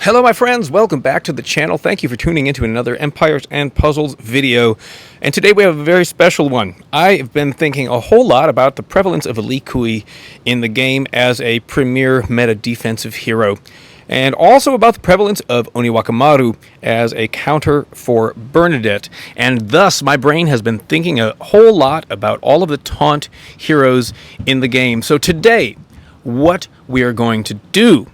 Hello my friends, welcome back to the channel. Thank you for tuning into another Empires and Puzzles video. And today we have a very special one. I've been thinking a whole lot about the prevalence of a Li Kui in the game as a premier meta defensive hero. And also about the prevalence of Onu Wakamaru as a counter for Bernadette. And thus my brain has been thinking a whole lot about all of the taunt heroes in the game. So today, what we are going to do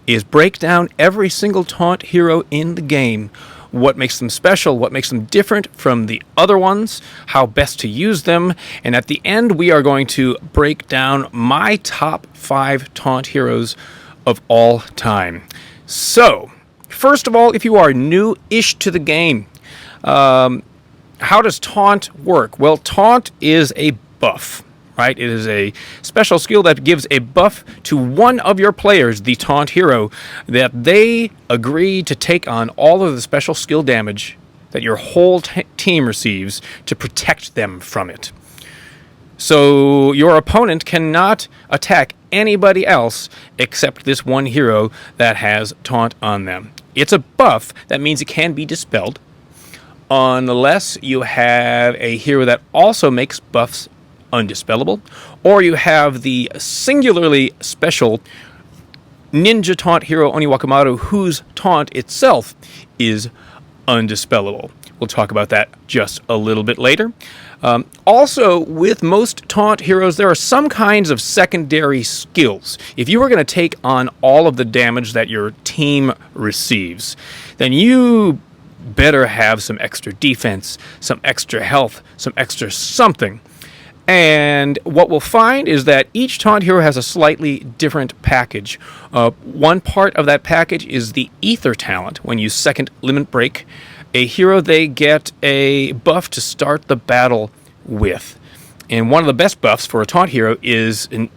is break down every single taunt hero in the game, what makes them special, what makes them different from the other ones, how best to use them, and at the end we are going to break down my top 5 taunt heroes of all time. So, first of all, if you are new-ish to the game, how does taunt work? Well, taunt is a buff. Right? It is a special skill that gives a buff to one of your players, the taunt hero, that they agree to take on all of the special skill damage that your whole team receives to protect them from it. So your opponent cannot attack anybody else except this one hero that has taunt on them. It's a buff. That means it can be dispelled unless you have a hero that also makes buffs undispellable, or you have the singularly special ninja taunt hero Onu Wakamaru, whose taunt itself is undispellable. We'll talk about that just a little bit later. Also, with most taunt heroes, there are some kinds of secondary skills. If you are going to take on all of the damage that your team receives, then you better have some extra defense, some extra health, some extra something. And what we'll find is that each taunt hero has a slightly different package. One part of that package is the ether talent. When you second limit break a hero, they get a buff to start the battle with. And one of the best buffs for a taunt hero is an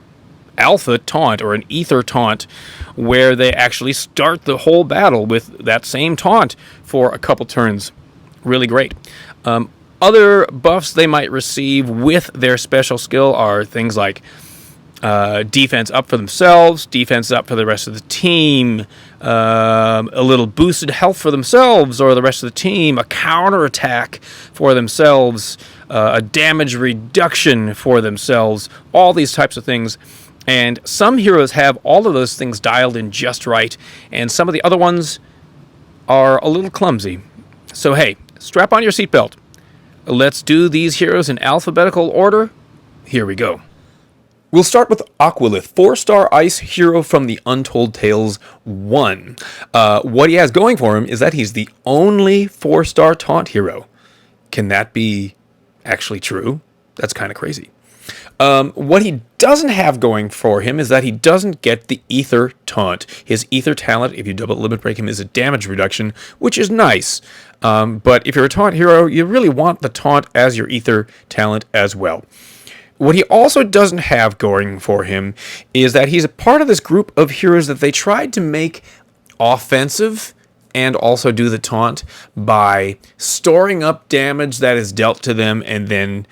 alpha taunt or an ether taunt, where they actually start the whole battle with that same taunt for a couple turns. Really great. Other buffs they might receive with their special skill are things like defense up for themselves, defense up for the rest of the team, a little boosted health for themselves or the rest of the team, a counterattack for themselves, a damage reduction for themselves, all these types of things. And some heroes have all of those things dialed in just right, and some of the other ones are a little clumsy. So hey, strap on your seatbelt. Let's do these heroes in alphabetical order. Here we go. We'll start with Aqualith, 4-star ice hero from the Untold Tales 1. What he has going for him is that he's the only 4-star taunt hero. Can that be actually true? That's kind of crazy. What he doesn't have going for him is that he doesn't get the ether taunt. His ether talent, if you double limit break him, is a damage reduction, which is nice. But if you're a taunt hero, you really want the taunt as your ether talent as well. What he also doesn't have going for him is that he's a part of this group of heroes that they tried to make offensive and also do the taunt by storing up damage that is dealt to them and then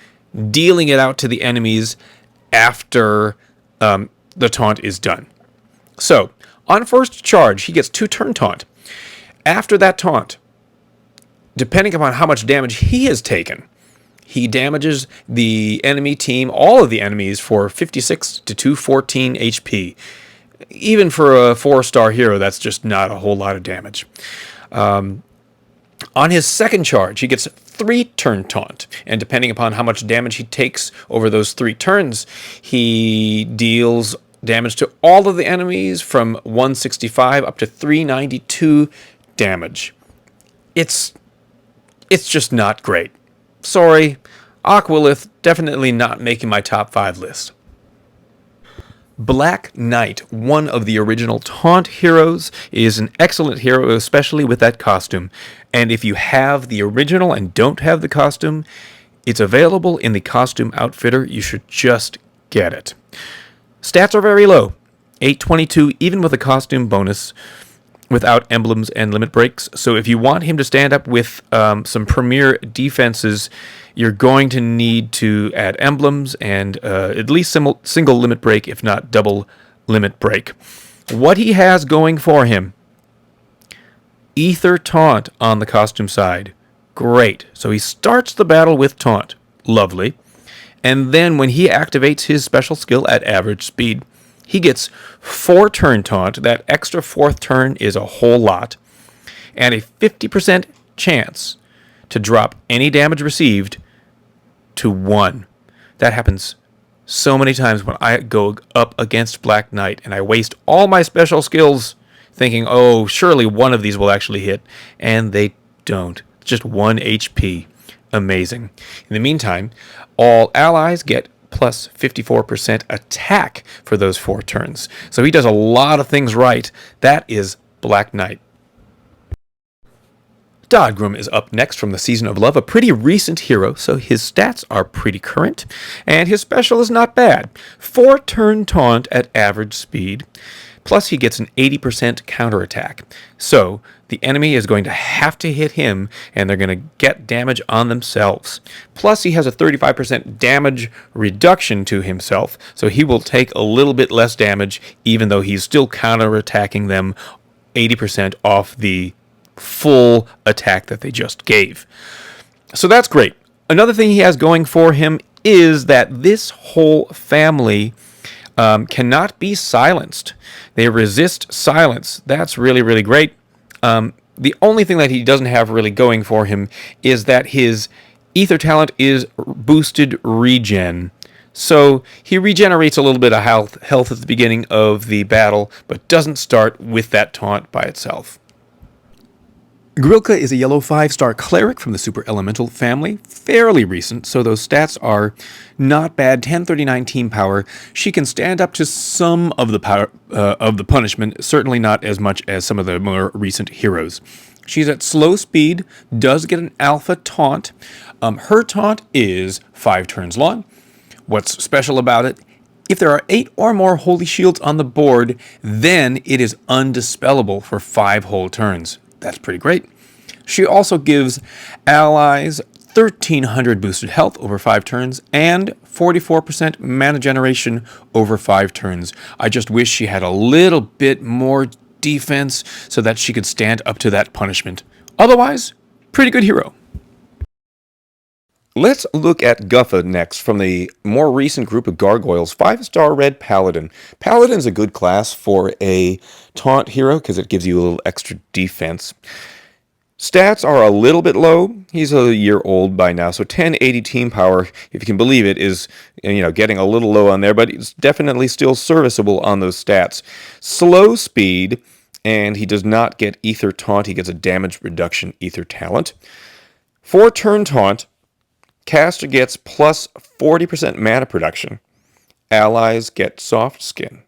dealing it out to the enemies after the taunt is done. So, on first charge, he gets 2 turn taunt. After that taunt, depending upon how much damage he has taken, he damages the enemy team, all of the enemies, for 56 to 214 HP. Even for a 4-star hero, that's just not a whole lot of damage. On his second charge, he gets 3 turn taunt, and depending upon how much damage he takes over those 3 turns, he deals damage to all of the enemies from 165 up to 392 damage. It's just not great. Sorry, Aqualith definitely not making my top 5 list. Black Knight, one of the original taunt heroes, is an excellent hero, especially with that costume. And if you have the original and don't have the costume, it's available in the costume outfitter. You should just get it. Stats are very low, 822, even with a costume bonus, without emblems and limit breaks. So if you want him to stand up with some premier defenses, you're going to need to add emblems and at least single limit break, if not double limit break. What he has going for him Ether Taunt on the costume side. Great. So he starts the battle with Taunt. Lovely. And then when he activates his special skill at average speed, he gets 4 turn Taunt. That extra 4th turn is a whole lot. And a 50% chance to drop any damage received to 1. That happens so many times when I go up against Black Knight and I waste all my special skills thinking, oh, surely one of these will actually hit. And they don't. Just 1 HP. Amazing. In the meantime, all allies get plus 54% attack for those 4 turns. So he does a lot of things right. That is Black Knight. Dodgroom is up next from the Season of Love, a pretty recent hero, so his stats are pretty current, and his special is not bad. 4 turn Taunt at average speed, plus he gets an 80% counterattack. So the enemy is going to have to hit him, and they're going to get damage on themselves. Plus he has a 35% damage reduction to himself, so he will take a little bit less damage, even though he's still counterattacking them 80% off the full attack that they just gave. So that's great. Another thing he has going for him is that this whole family cannot be silenced. They resist silence. That's really, really great. The only thing that he doesn't have really going for him is that his ether talent is boosted regen. So he regenerates a little bit of health at the beginning of the battle, but doesn't start with that taunt by itself. Gilka is a yellow 5-star cleric from the Super Elemental family, fairly recent, so those stats are not bad. 1039 team power. She can stand up to some of the power of the punishment, certainly not as much as some of the more recent heroes. She's at slow speed, does get an alpha taunt. Her taunt is 5 turns long. What's special about it? If there are 8 or more holy shields on the board, then it is undispellable for 5 whole turns. That's pretty great. She also gives allies 1,300 boosted health over 5 turns and 44% mana generation over 5 turns. I just wish she had a little bit more defense so that she could stand up to that punishment. Otherwise, pretty good hero. Let's look at Guffa next from the more recent group of gargoyles. 5-star red paladin. Paladin's a good class for a taunt hero because it gives you a little extra defense. Stats are a little bit low. He's a year old by now, so 1080 team power, if you can believe it, is getting a little low on there, but it's definitely still serviceable on those stats. Slow speed, and he does not get ether taunt. He gets a damage reduction ether talent. 4 turn taunt. Caster gets plus 40% mana production. Allies get soft skin.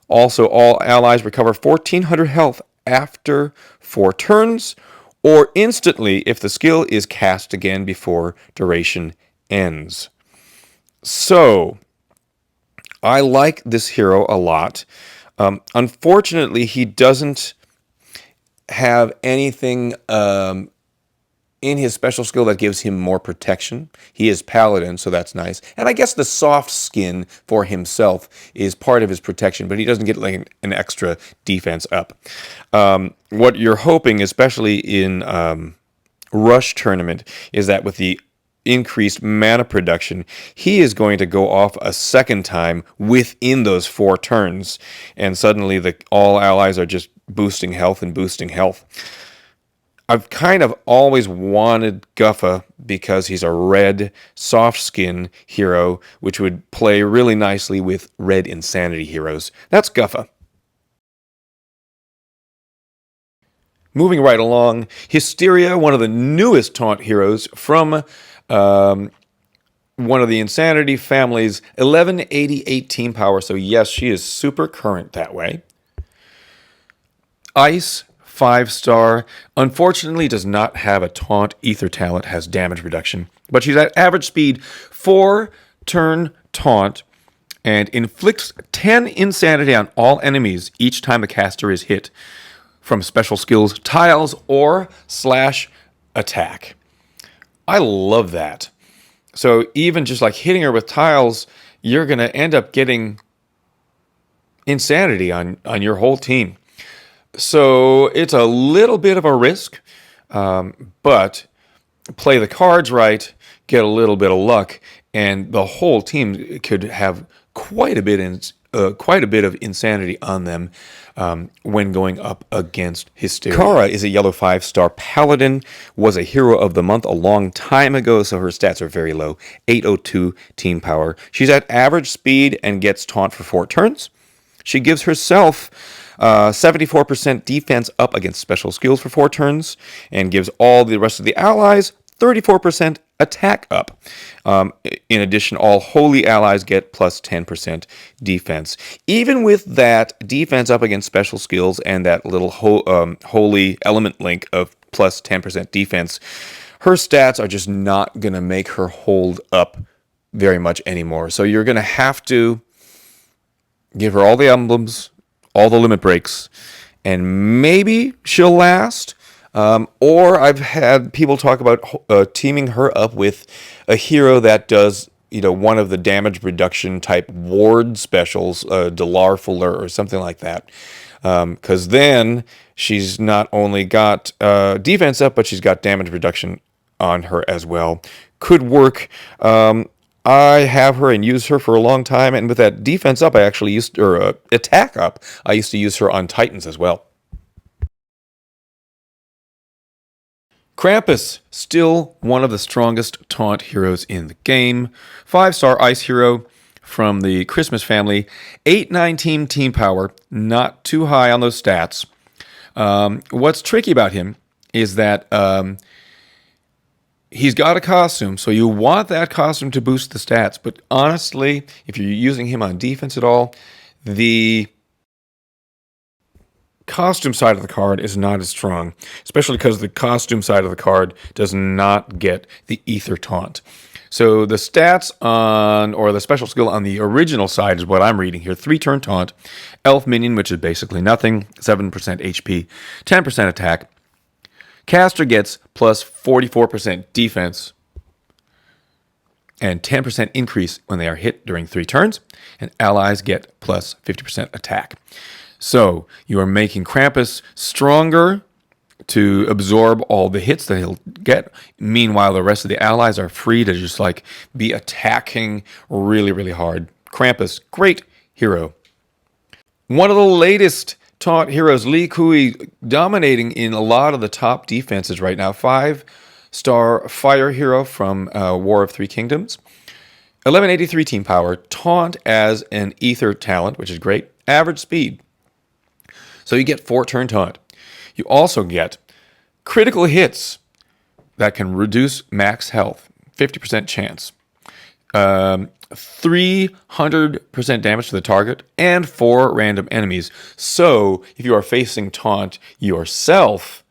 Also, all allies recover 1,400 health after 4 turns, or instantly if the skill is cast again before duration ends. So, I like this hero a lot. Unfortunately, he doesn't have anything in his special skill that gives him more protection. He is paladin, so that's nice. And I guess the soft skin for himself is part of his protection, but he doesn't get like an extra defense up. What you're hoping, especially in Rush Tournament, is that with the increased mana production, he is going to go off a second time within those 4 turns, and suddenly all allies are just boosting health and boosting health. I've kind of always wanted Guffa because he's a red soft skin hero, which would play really nicely with red insanity heroes. That's Guffa. Moving right along, Hysteria, one of the newest taunt heroes from one of the insanity families, 1188 team power, so yes, she is super current that way. Ice, 5-star, unfortunately does not have a taunt ether talent, has damage reduction, but she's at average speed, 4 turn taunt, and inflicts 10 insanity on all enemies each time a caster is hit from special skills, tiles, or slash attack. I love that. So even just like hitting her with tiles, you're going to end up getting insanity on your whole team. So it's a little bit of a risk, but play the cards right, get a little bit of luck, and the whole team could have quite a bit of insanity on them when going up against Hysteria. Cara is a yellow 5-star paladin, was a hero of the month a long time ago, so her stats are very low. 802 team power. She's at average speed and gets taunt for 4 turns. She gives herself 74% defense up against special skills for 4 turns, and gives all the rest of the allies 34% attack up. In addition, all holy allies get plus 10% defense. Even with that defense up against special skills and that little holy element link of plus 10% defense, her stats are just not going to make her hold up very much anymore. So you're going to have to give her all the emblems, all the limit breaks, and maybe she'll last. Or I've had people talk about teaming her up with a hero that does, one of the damage reduction type ward specials, Delar Fuller or something like that. Because then she's not only got defense up, but she's got damage reduction on her as well. Could work. I have her and use her for a long time, and with that defense up, attack up, I used to use her on Titans as well. Krampus, still one of the strongest taunt heroes in the game. 5-star ice hero from the Christmas family. 819 team power, not too high on those stats. What's tricky about him is that he's got a costume, so you want that costume to boost the stats. But honestly, if you're using him on defense at all, the costume side of the card is not as strong, especially because the costume side of the card does not get the ether taunt. So the stats or the special skill on the original side is what I'm reading here. 3-turn taunt, elf minion, which is basically nothing, 7% HP, 10% attack. Caster gets plus 44% defense and 10% increase when they are hit during 3 turns, and allies get plus 50% attack. So you are making Krampus stronger to absorb all the hits that he'll get. Meanwhile, the rest of the allies are free to just be attacking really, really hard. Krampus, great hero. One of the latest taunt heroes, Li Kui, dominating in a lot of the top defenses right now. 5-star fire hero from War of Three Kingdoms. 1183 team power. Taunt as an ether talent, which is great. Average speed. So you get 4-turn taunt. You also get critical hits that can reduce max health, 50% chance. 300% damage to the target, and 4 random enemies. So if you are facing taunt yourself,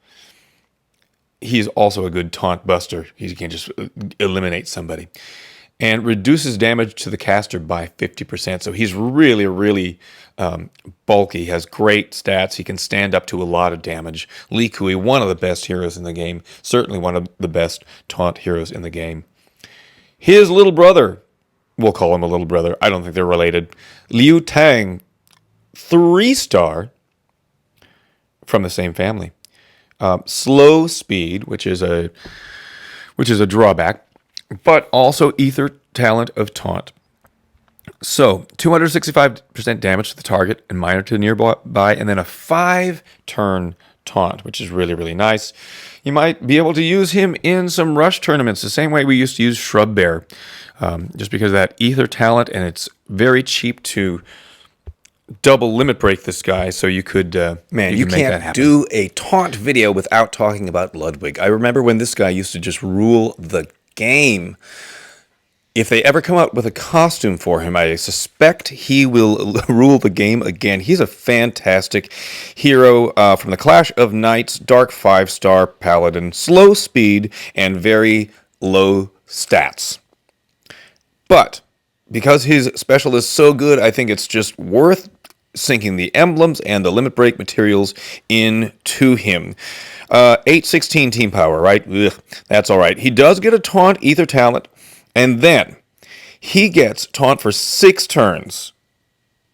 he's also a good taunt buster. He can just eliminate somebody. And reduces damage to the caster by 50%. So he's really, really bulky. He has great stats. He can stand up to a lot of damage. Li Kui, one of the best heroes in the game. Certainly one of the best taunt heroes in the game. His little brother, we'll call him a little brother. I don't think they're related. Liu Tang, 3-star from the same family. Slow speed, which is a drawback, but also ether talent of taunt. So 265% damage to the target and minor to nearby, and then a 5-turn taunt, which is really, really nice. You might be able to use him in some rush tournaments the same way we used to use Shrub Bear, just because of that ether talent, and it's very cheap to double limit break this guy, so you could you can't do a taunt video without talking about Lwig. I remember when this guy used to just rule the game. If they ever come out with a costume for him, I suspect he will rule the game again. He's a fantastic hero from the Clash of Knights, dark 5-star paladin, slow speed, and very low stats. But because his special is so good, I think it's just worth sinking the emblems and the limit break materials into him. 816 team power, right? Ugh, that's all right. He does get a taunt ether talent, and then he gets taunt for 6 turns.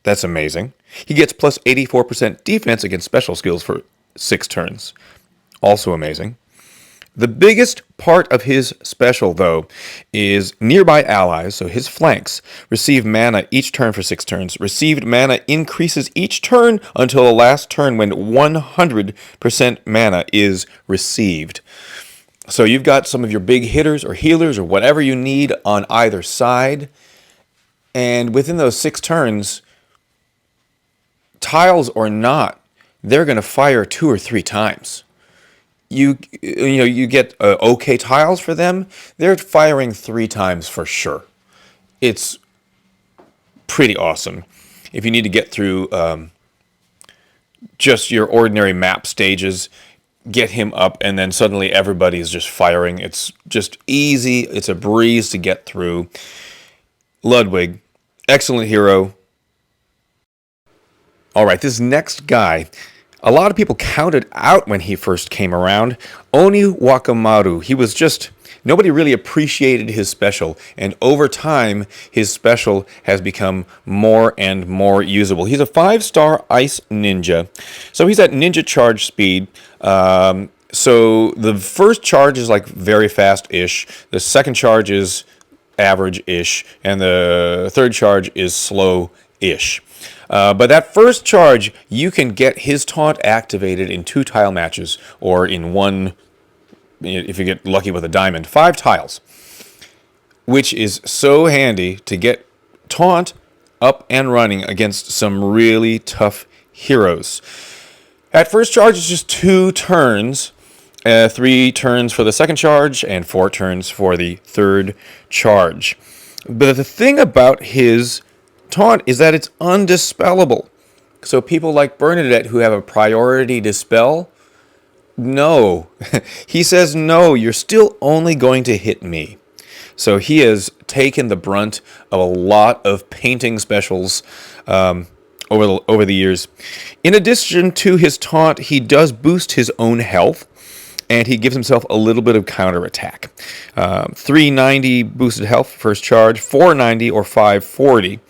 That's amazing. He gets plus 84% defense against special skills for 6 turns. Also amazing. The biggest part of his special, though, is nearby allies, so his flanks, receive mana each turn for 6 turns. Received mana increases each turn until the last turn when 100% mana is received. So you've got some of your big hitters or healers or whatever you need on either side. And within those 6 turns, tiles or not, they're going to fire 2 or 3 times. You get okay tiles for them. They're firing 3 times for sure. It's pretty awesome. If you need to get through just your ordinary map stages, get him up, and then suddenly everybody's just firing. It's just easy. It's a breeze to get through. Lwig, excellent hero. All right, this next guy, a lot of people counted out when he first came around. Onu Wakamaru. He was just, nobody really appreciated his special. And over time, his special has become more and more usable. He's a 5-star ice ninja. So he's at ninja charge speed. So the first charge is like very fast-ish. The second charge is average-ish. And the third charge is slow-ish. But that first charge, you can get his taunt activated in 2 tile matches, or in 1, if you get lucky with a diamond, 5 tiles, which is so handy to get taunt up and running against some really tough heroes. At first charge, it's just 2 turns, 3 turns for the second charge, and 4 turns for the third charge. But the thing about his taunt is that it's undispellable. So people like Bernadette who have a priority dispel, no. He says, no, you're still only going to hit me. So he has taken the brunt of a lot of painting specials over the years. In addition to his taunt, he does boost his own health, and he gives himself a little bit of counterattack. 390 boosted health first charge, 490 or 540.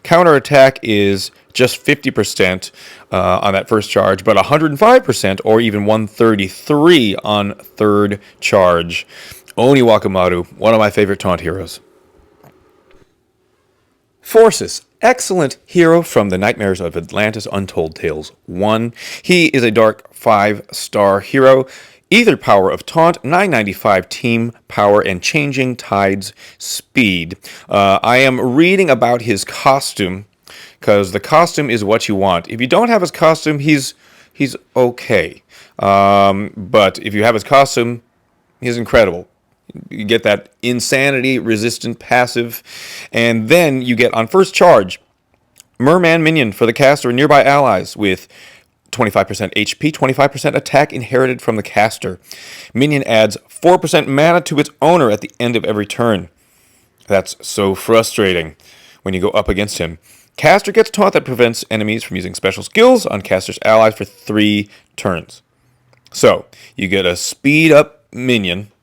Counterattack is just 50% on that first charge, but 105% or even 133 on third charge. Onu Wakamaru, one of my favorite taunt heroes. Forces, excellent hero from the Nightmares of Atlantis Untold Tales 1. He is a dark 5-star hero. Ether power of taunt, 995 team power, and changing tides speed. I am reading about his costume, because the costume is what you want. If you don't have his costume, he's okay. But if you have his costume, he's incredible. You get that insanity resistant passive, and then you get on first charge, Merman minion for the caster and nearby allies with 25% HP, 25% attack inherited from the caster. Minion adds 4% mana to its owner at the end of every turn. That's so frustrating when you go up against him. Caster gets taunt that prevents enemies from using special skills on caster's allies for 3 turns. So, you get a speed up minion,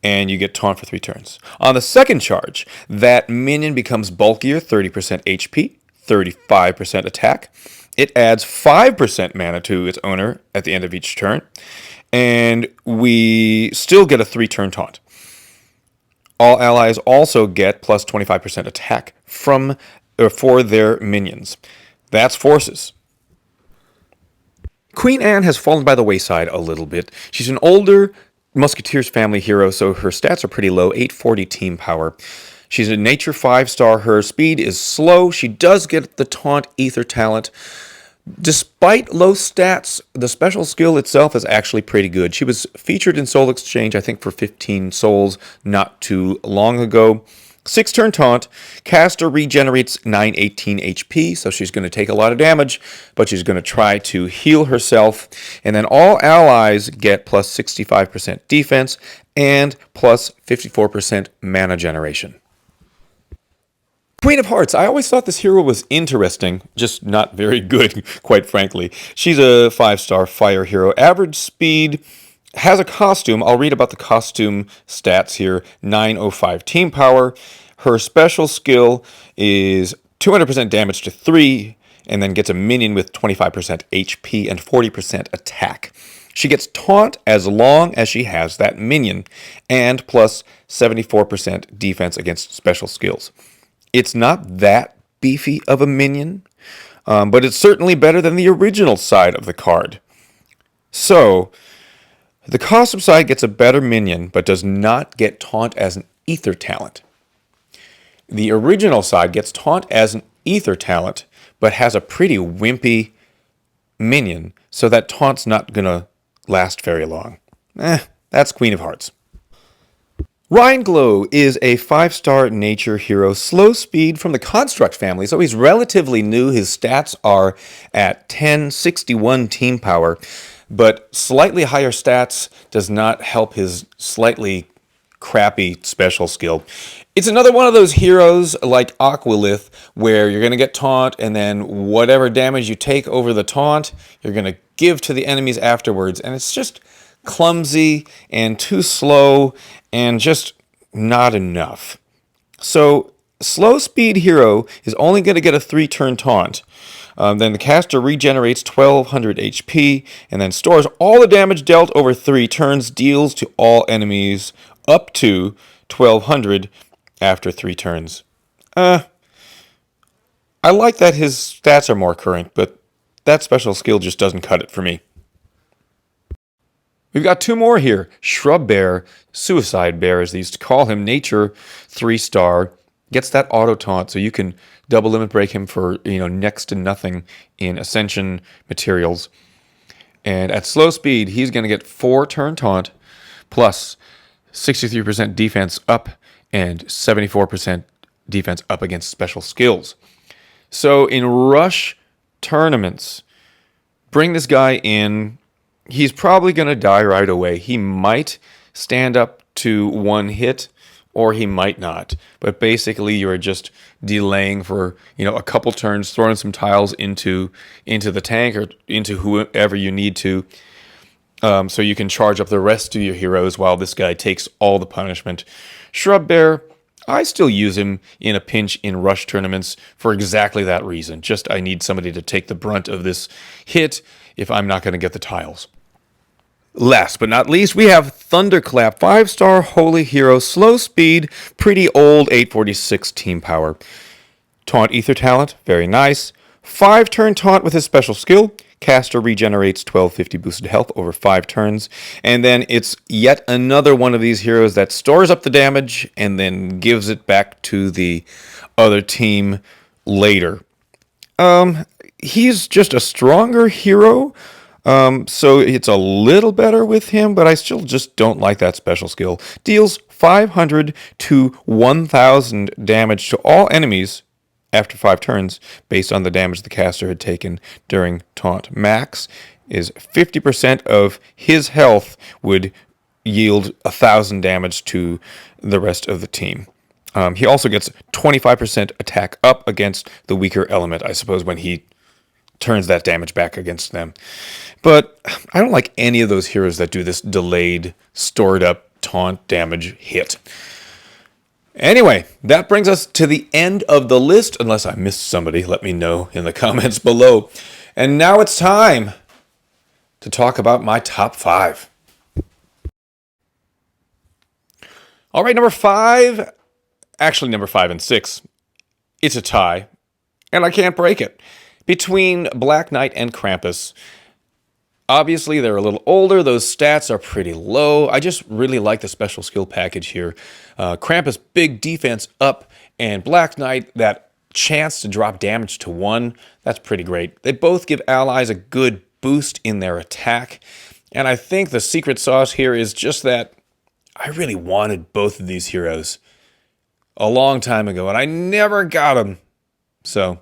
and you get taunt for 3 turns. On the second charge, that minion becomes bulkier, 30% HP, 35% attack. It adds 5% mana to its owner at the end of each turn, and we still get a 3-turn taunt. All allies also get plus 25% attack for their minions. That's forces. Queen Anne has fallen by the wayside a little bit. She's an older Musketeers family hero, so her stats are pretty low, 840 team power. She's a nature 5-star. Her speed is slow. She does get the taunt ether talent. Despite low stats, the special skill itself is actually pretty good. She was featured in Soul Exchange, I think, for 15 souls not too long ago. 6-turn taunt. Caster regenerates 918 HP, so she's going to take a lot of damage, but she's going to try to heal herself. And then all allies get plus 65% defense and plus 54% mana generation. Queen of Hearts. I always thought this hero was interesting, just not very good, quite frankly. She's a 5-star fire hero. Average speed, has a costume. I'll read about the costume stats here. 905 team power. Her special skill is 200% damage to 3, and then gets a minion with 25% HP and 40% attack. She gets Taunt as long as she has that minion, and plus 74% defense against special skills. It's not that beefy of a minion, but it's certainly better than the original side of the card. So, the custom side gets a better minion, but does not get Taunt as an ether talent. The original side gets Taunt as an ether talent, but has a pretty wimpy minion, so that Taunt's not going to last very long. That's Queen of Hearts. Rhine-Glow is a 5-star nature hero, slow speed from the Construct family, so he's relatively new. His stats are at 1061 team power, but slightly higher stats does not help his slightly crappy special skill. It's another one of those heroes like Aqualith where you're going to get Taunt, and then whatever damage you take over the Taunt, you're going to give to the enemies afterwards, and it's just clumsy and too slow and just not enough. So slow speed hero is only going to get a 3-turn Taunt. Then the caster regenerates 1200 HP and then stores all the damage dealt over 3 turns, deals to all enemies up to 1200 after 3 turns. I like that his stats are more current, but that special skill just doesn't cut it for me. We've got 2 more here. Shrub Bear, Suicide Bear as they used to call him, nature, 3-star, gets that auto taunt, so you can double limit break him for next to nothing in Ascension materials. And at slow speed, he's going to get 4-turn taunt plus 63% defense up and 74% defense up against special skills. So in rush tournaments, bring this guy in. He's probably going to die right away. He might stand up to 1 hit, or he might not. But basically, you're just delaying for a couple turns, throwing some tiles into the tank or into whoever you need to, so you can charge up the rest of your heroes while this guy takes all the punishment. Shrub Bear, I still use him in a pinch in rush tournaments for exactly that reason. Just I need somebody to take the brunt of this hit if I'm not going to get the tiles. Last but not least, we have Thunderclap, 5-star holy hero, slow speed, pretty old, 846 team power. Taunt ether talent, very nice. 5-turn taunt with his special skill. Caster regenerates 1250 boosted health over 5 turns. And then it's yet another one of these heroes that stores up the damage and then gives it back to the other team later. He's just a stronger hero. So it's a little better with him, but I still just don't like that special skill. Deals 500 to 1000 damage to all enemies after 5 turns, based on the damage the caster had taken during taunt. Max is 50% of his health would yield 1000 damage to the rest of the team. He also gets 25% attack up against the weaker element, I suppose, when he turns that damage back against them. But I don't like any of those heroes that do this delayed, stored up taunt damage hit. Anyway, that brings us to the end of the list. Unless I missed somebody, let me know in the comments below. And now it's time to talk about my top 5. All right, number 5. Actually, number 5 and 6. It's a tie, and I can't break it. Between Black Knight and Krampus. Obviously, they're a little older. Those stats are pretty low. I just really like the special skill package here. Krampus, big defense up, and Black Knight, that chance to drop damage to 1. That's pretty great. They both give allies a good boost in their attack. And I think the secret sauce here is just that I really wanted both of these heroes a long time ago, and I never got them. So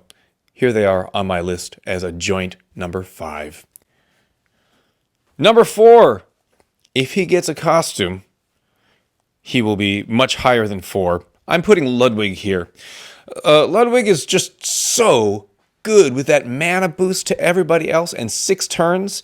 here they are on my list as a joint number 5. Number 4, if he gets a costume, he will be much higher than 4. I'm putting Lwig here. Lwig is just so good with that mana boost to everybody else and 6 turns.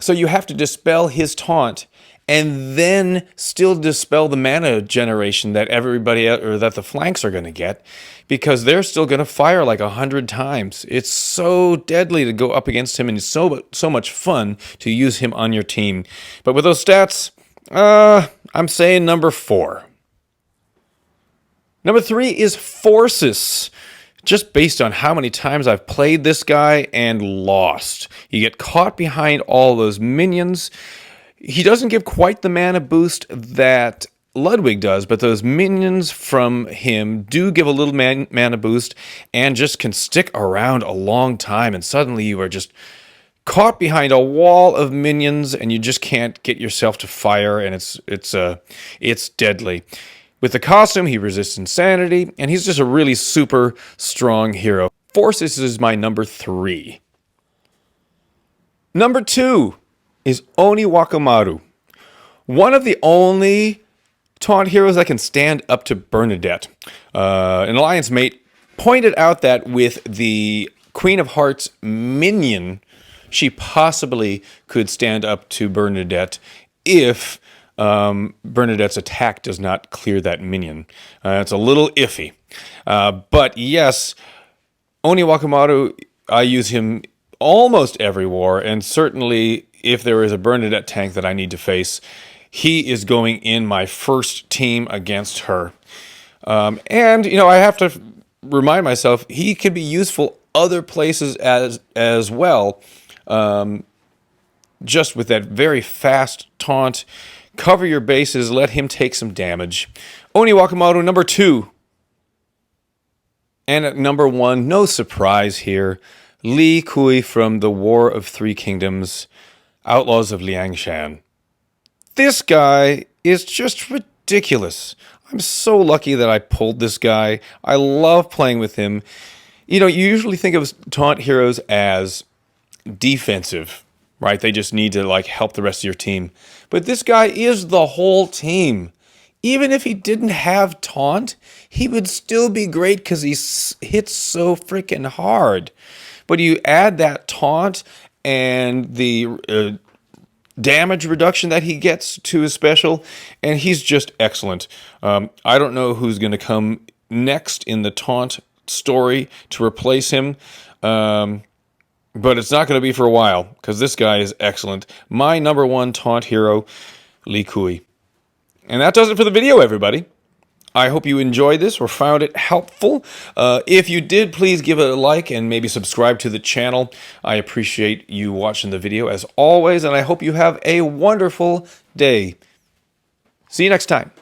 So you have to dispel his taunt and then still dispel the mana generation that everybody or that the flanks are going to get, because they're still going to fire like 100 times. It's so deadly to go up against him, and it's so much fun to use him on your team. But with those stats, I'm saying number 4. Number 3 is Forces. Just based on how many times I've played this guy and lost. You get caught behind all those minions. He doesn't give quite the mana boost that Lwig does, but those minions from him do give a little mana boost and just can stick around a long time, and suddenly you are just caught behind a wall of minions and you just can't get yourself to fire, and it's deadly. With the costume, he resists insanity, and he's just a really super strong hero. Forces is my number 3. Number 2 is Onu Wakamaru. One of the only taunt heroes that can stand up to Bernadette. An alliance mate pointed out that with the Queen of Hearts minion, she possibly could stand up to Bernadette if Bernadette's attack does not clear that minion. It's a little iffy. But yes, Onu Wakamaru, I use him almost every war, and certainly if there is a Bernadette tank that I need to face, he is going in my first team against her. And, you know, I have to remind myself, he can be useful other places as well. Just with that very fast taunt, cover your bases, let him take some damage. Onu Wakamaru, number 2. And at number 1, no surprise here, Li Kui from the War of Three Kingdoms, Outlaws of Liangshan. This guy is just ridiculous. I'm so lucky that I pulled this guy. I love playing with him. You know, you usually think of taunt heroes as defensive, right? They just need to like help the rest of your team. But this guy is the whole team. Even if he didn't have taunt, he would still be great because he hits so freaking hard. But you add that taunt and the damage reduction that he gets to his special, and he's just excellent. I don't know who's going to come next in the taunt story to replace him. But it's not going to be for a while, because this guy is excellent. My number 1 taunt hero, Li Kui. And that does it for the video, everybody. I hope you enjoyed this or found it helpful. If you did, please give it a like and maybe subscribe to the channel. I appreciate you watching the video as always, and I hope you have a wonderful day. See you next time.